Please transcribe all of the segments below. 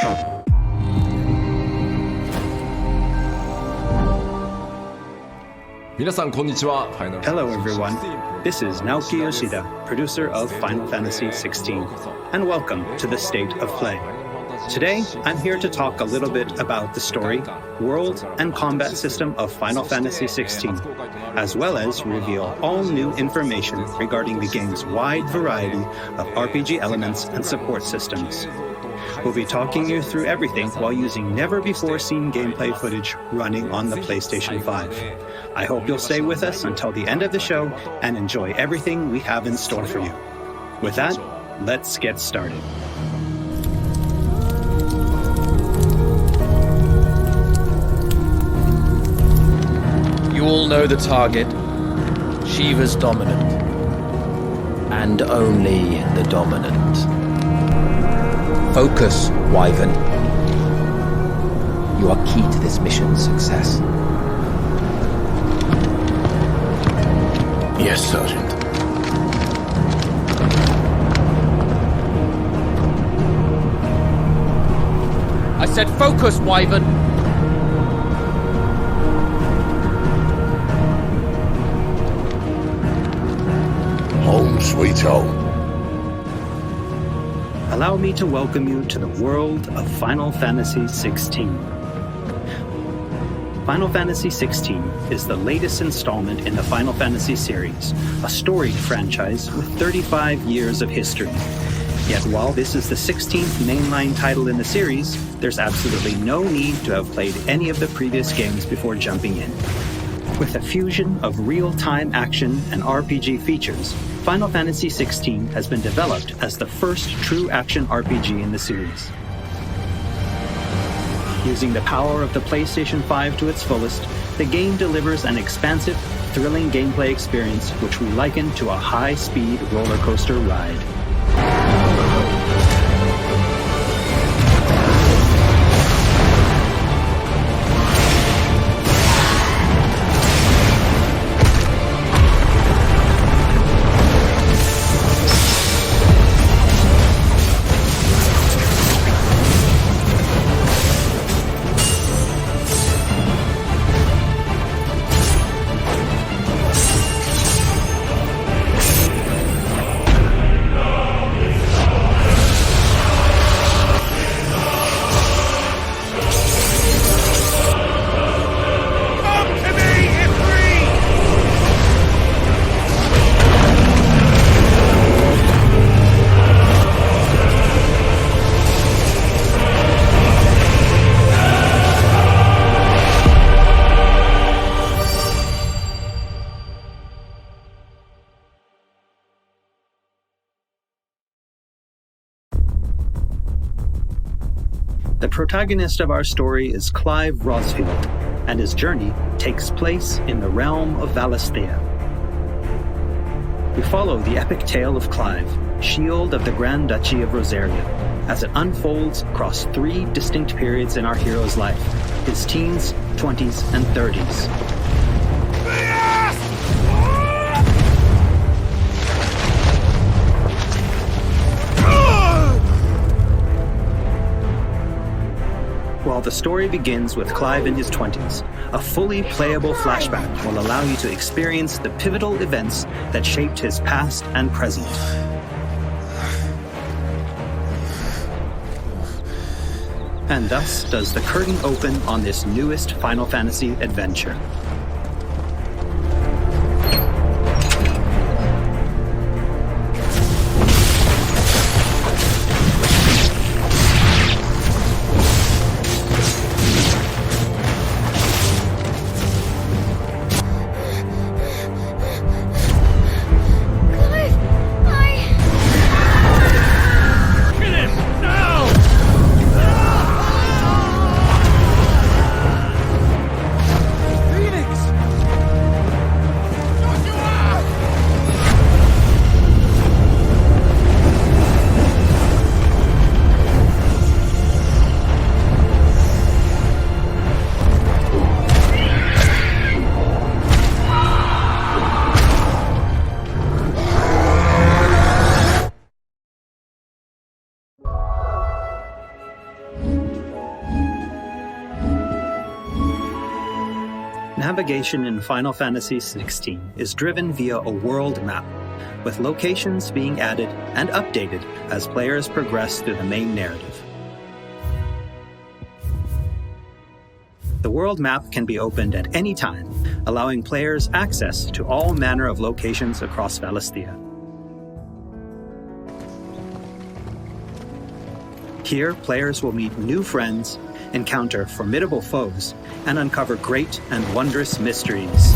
Hello everyone, this is Naoki Yoshida, producer of Final Fantasy XVI, and welcome to the State of Play. Today, I'm here to talk a little bit about the story, world, and combat system of Final Fantasy XVI, as well as reveal all new information regarding the game's wide variety of RPG elements and support systems. We'll be talking you through everything while using never-before-seen gameplay footage running on the PlayStation 5. I hope you'll stay with us until the end of the show and enjoy everything we have in store for you. With that, let's get started. You all know the target. Shiva's dominant. And only the dominant. Focus, Wyvern. You are key to this mission's success. Yes, Sergeant. I said focus, Wyvern! Home sweet home. Allow me to welcome you to the world of Final Fantasy XVI. Final Fantasy XVI is the latest installment in the Final Fantasy series, a storied franchise with 35 years of history. Yet while this is the 16th mainline title in the series, there's absolutely no need to have played any of the previous games before jumping in. With a fusion of real-time action and RPG features, Final Fantasy XVI has been developed as the first true action RPG in the series. Using the power of the PlayStation 5 to its fullest, the game delivers an expansive, thrilling gameplay experience which we liken to a high-speed roller coaster ride. The protagonist of our story is Clive Rosfield, and his journey takes place in the realm of Valisthea. We follow the epic tale of Clive, Shield of the Grand Duchy of Rosaria, as it unfolds across 3 distinct periods in our hero's life: his teens, 20s, and 30s. While the story begins with Clive in his 20s, a fully playable flashback will allow you to experience the pivotal events that shaped his past and present. And thus does the curtain open on this newest Final Fantasy adventure. Phoenix! Navigation in Final Fantasy XVI is driven via a world map, with locations being added and updated as players progress through the main narrative. The world map can be opened at any time, allowing players access to all manner of locations across Valisthea. Here, players will meet new friends, encounter formidable foes, and uncover great and wondrous mysteries.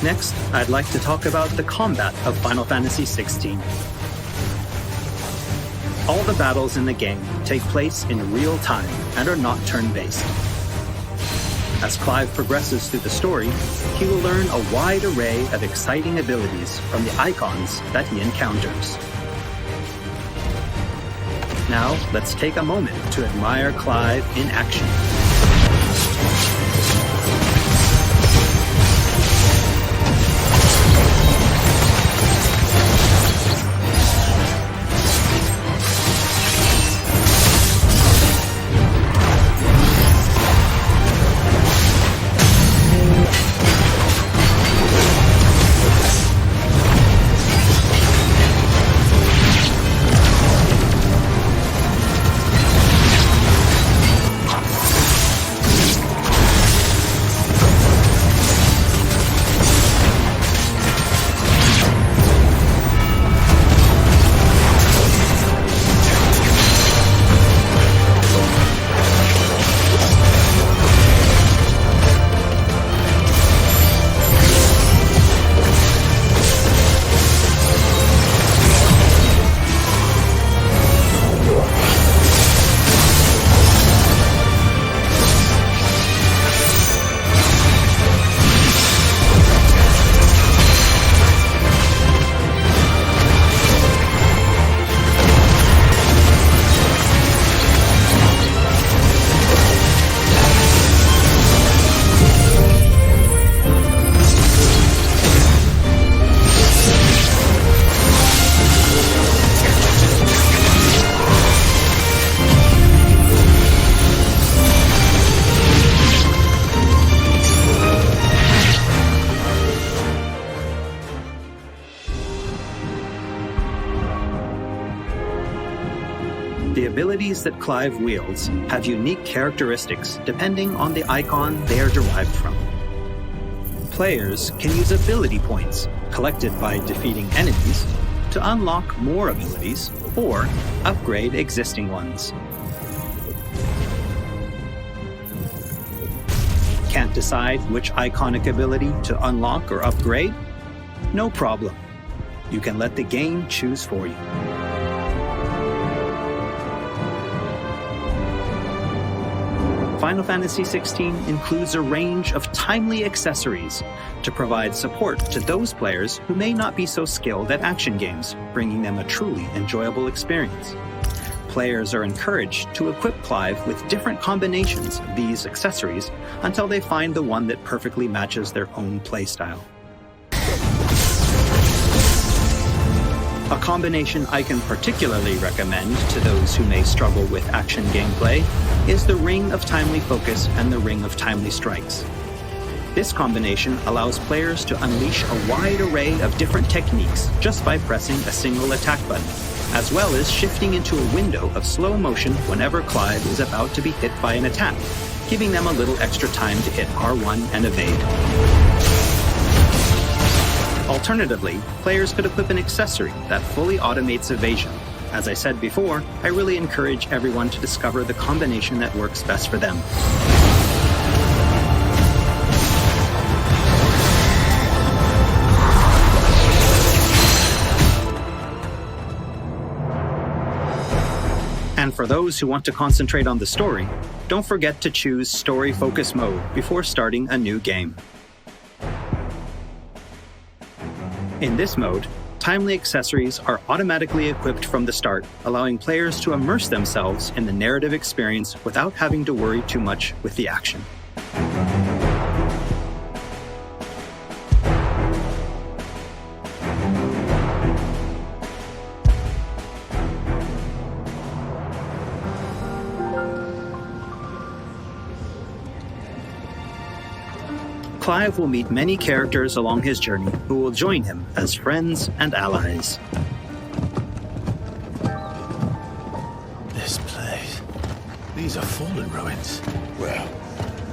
Next, I'd like to talk about the combat of Final Fantasy XVI. All the battles in the game take place in real time and are not turn-based. As Clive progresses through the story, he will learn a wide array of exciting abilities from the icons that he encounters. Now, let's take a moment to admire Clive in action. The abilities that Clive wields have unique characteristics depending on the icon they are derived from. Players can use ability points collected by defeating enemies to unlock more abilities or upgrade existing ones. Can't decide which iconic ability to unlock or upgrade? No problem. You can let the game choose for you. Final Fantasy XVI includes a range of timely accessories to provide support to those players who may not be so skilled at action games, bringing them a truly enjoyable experience. Players are encouraged to equip Clive with different combinations of these accessories until they find the one that perfectly matches their own playstyle. A combination I can particularly recommend to those who may struggle with action gameplay is the Ring of Timely Focus and the Ring of Timely Strikes. This combination allows players to unleash a wide array of different techniques just by pressing a single attack button, as well as shifting into a window of slow motion whenever Clive is about to be hit by an attack, giving them a little extra time to hit R1 and evade. Alternatively, players could equip an accessory that fully automates evasion. As I said before, I really encourage everyone to discover the combination that works best for them. And for those who want to concentrate on the story, don't forget to choose Story Focus Mode before starting a new game. In this mode, timely accessories are automatically equipped from the start, allowing players to immerse themselves in the narrative experience without having to worry too much with the action. Clive will meet many characters along his journey who will join him as friends and allies. This place. These are fallen ruins. Well,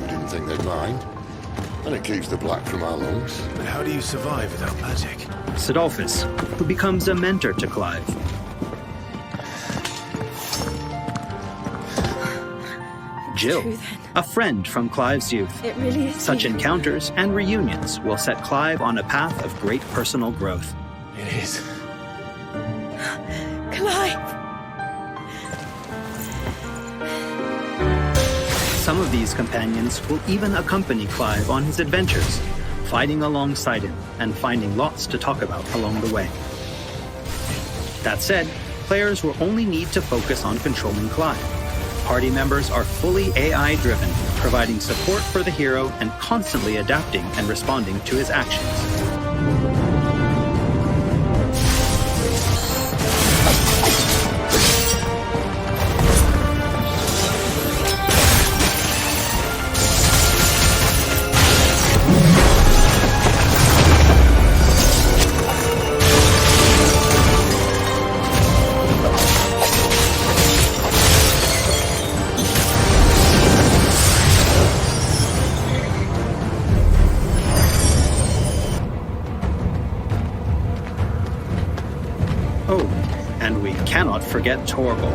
we didn't think they'd mind. And it keeps the black from our lungs. But how do you survive without magic? Sedolphus, who becomes a mentor to Clive. Jill, a friend from Clive's youth. It really is. Such encounters and reunions will set Clive on a path of great personal growth. It is. Clive! Some of these companions will even accompany Clive on his adventures, fighting alongside him and finding lots to talk about along the way. That said, players will only need to focus on controlling Clive. Party members are fully AI-driven, providing support for the hero and constantly adapting and responding to his actions. Oh, and we cannot forget Torgal.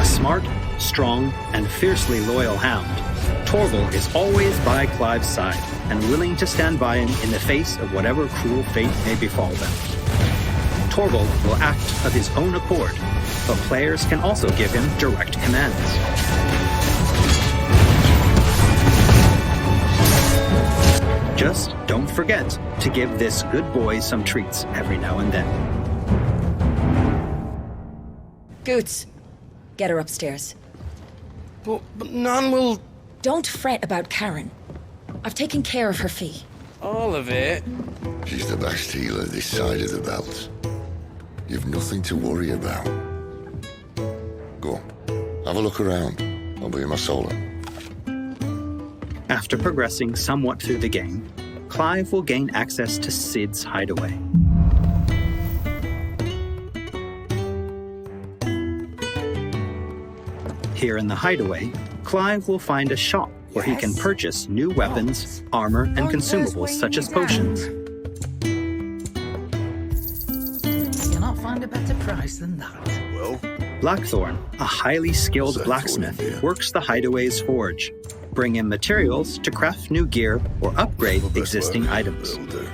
A smart, strong, and fiercely loyal hound, Torgal is always by Clive's side and willing to stand by him in the face of whatever cruel fate may befall them. Torgal will act of his own accord, but players can also give him direct commands. Just don't forget to give this good boy some treats every now and then. Goots, get her upstairs. But none will... Don't fret about Karen. I've taken care of her fee. All of it? She's the best healer this side of the belt. You've nothing to worry about. Go on, have a look around. I'll be in my solo. After progressing somewhat through the game, Clive will gain access to Sid's hideaway. Here in the hideaway, Clive will find a shop where he can purchase new weapons, armor, and consumables such as potions. You'll not find a better price than that. Well, Blackthorn, a highly skilled What's that blacksmith, for in here? works the hideaway's forge, bring in materials to craft new gear or upgrade existing items. Will do.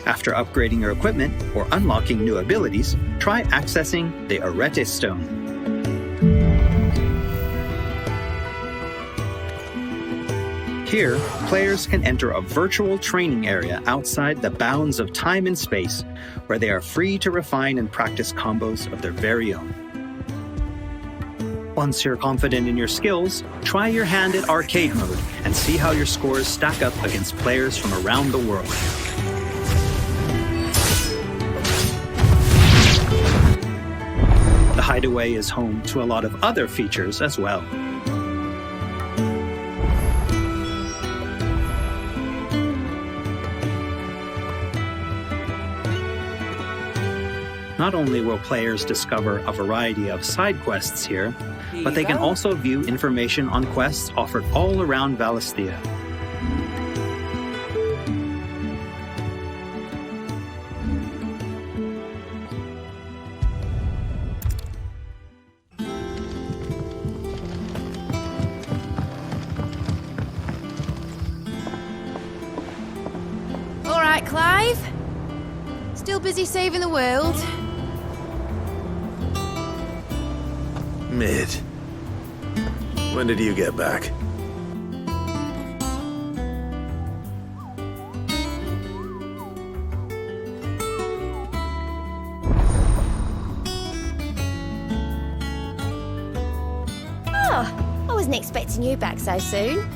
After upgrading your equipment or unlocking new abilities, try accessing the Arete Stone. Here, players can enter a virtual training area outside the bounds of time and space, where they are free to refine and practice combos of their very own. Once you're confident in your skills, try your hand at arcade mode and see how your scores stack up against players from around the world. The Hideaway is home to a lot of other features as well. Not only will players discover a variety of side quests here, but they can also view information on quests offered all around Valisthea. All right, Clive. Still busy saving the world? Mid. When did you get back? Oh, I wasn't expecting you back so soon.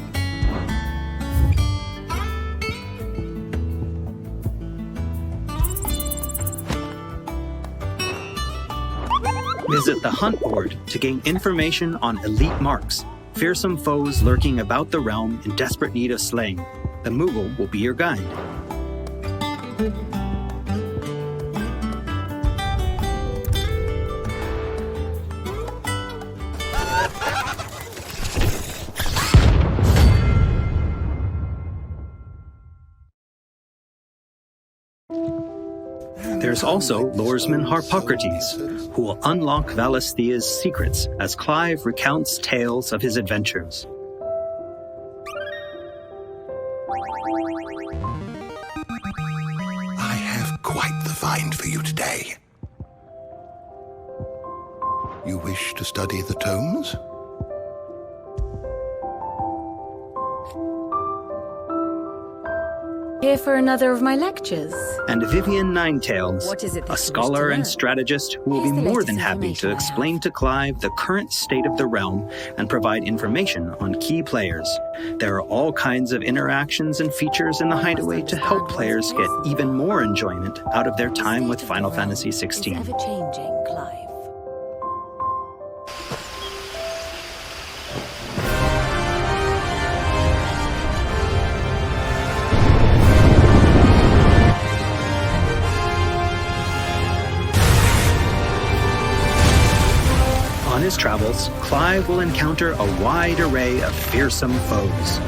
Visit the hunt board to gain information on elite marks, fearsome foes lurking about the realm in desperate need of slaying. The Moogle will be your guide. There's also Lordman Harpocrates, who will unlock Valisthea's secrets as Clive recounts tales of his adventures. I have quite the find for you today. You wish to study the tomes? Here for another of my lectures. And Vivian Ninetails, What is it that a you scholar wish to and learn? strategist who will Here's be the more latest than happy to information I have. explain to Clive the current state of the realm and provide information on key players. There are all kinds of interactions and features in the Hideaway to help players get even more enjoyment out of their time with Final Fantasy Is XVI. ever changing, Clive. On his travels, Clive will encounter a wide array of fearsome foes.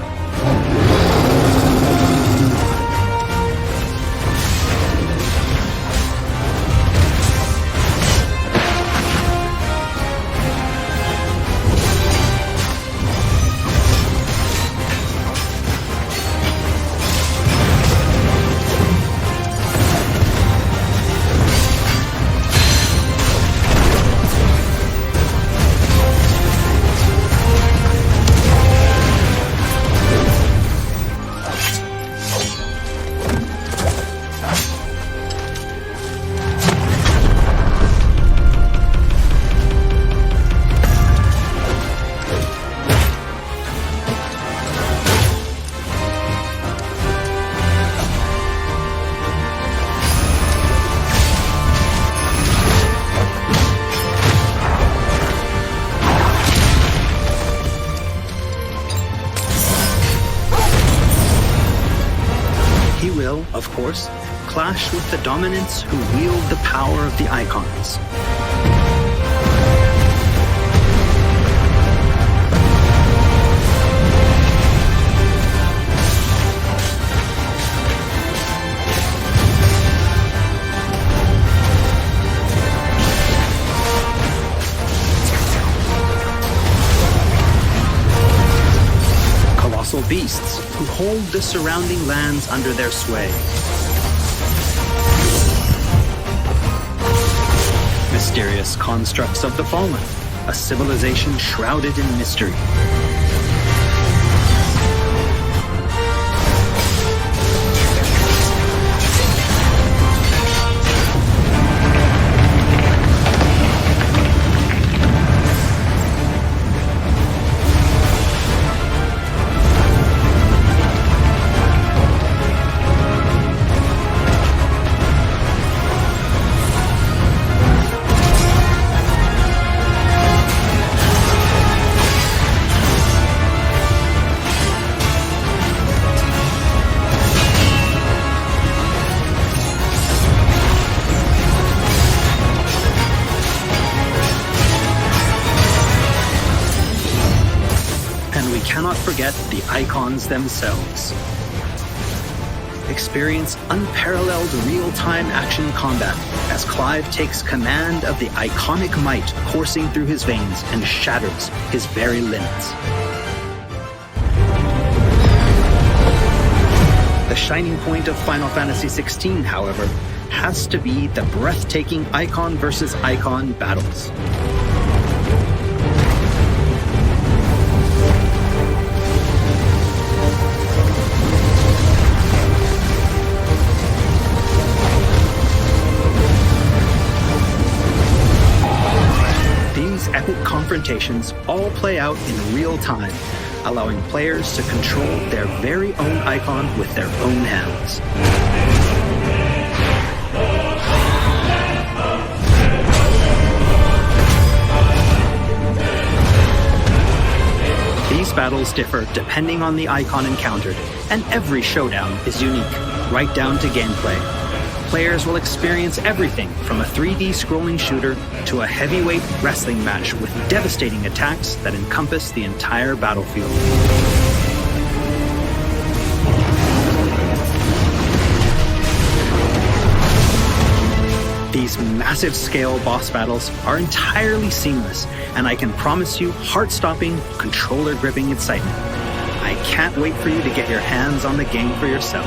He will, of course, clash with the dominants who wield the power of the icons. Colossal beasts who hold the surrounding lands under their sway. Mysterious constructs of the fallen, a civilization shrouded in mystery. And we cannot forget the icons themselves. Experience unparalleled real-time action combat as Clive takes command of the iconic might coursing through his veins and shatters his very limits. The shining point of Final Fantasy XVI, however, has to be the breathtaking icon versus icon battles. These epic confrontations all play out in real time, allowing players to control their very own icon with their own hands. These battles differ depending on the icon encountered, and every showdown is unique, right down to gameplay. Players will experience everything from a 3D scrolling shooter to a heavyweight wrestling match with devastating attacks that encompass the entire battlefield. These massive-scale boss battles are entirely seamless, and I can promise you heart-stopping, controller-gripping excitement. I can't wait for you to get your hands on the game for yourself.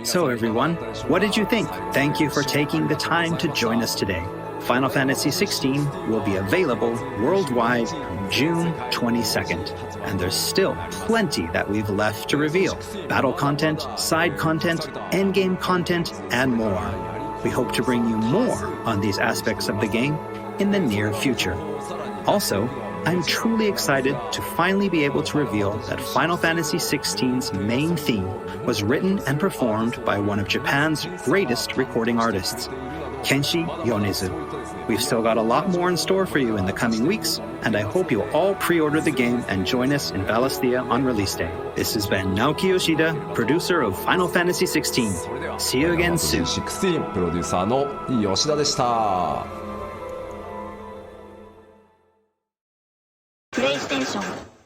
So everyone, what did you think? Thank you for taking the time to join us today. Final Fantasy XVI will be available worldwide June 22nd, and there's still plenty that we've left to reveal. Battle content, side content, endgame content, and more. We hope to bring you more on these aspects of the game in the near future. Also, I'm truly excited to finally be able to reveal that Final Fantasy XVI's main theme was written and performed by one of Japan's greatest recording artists. Kenshi Yonezu. We've still got a lot more in store for you in the coming weeks, and I hope you'll all pre-order the game and join us in Valisthea on release day. This has been Naoki Yoshida, producer of Final Fantasy XVI. See you again soon. 16プロデューサーの吉田でした。プレイステーション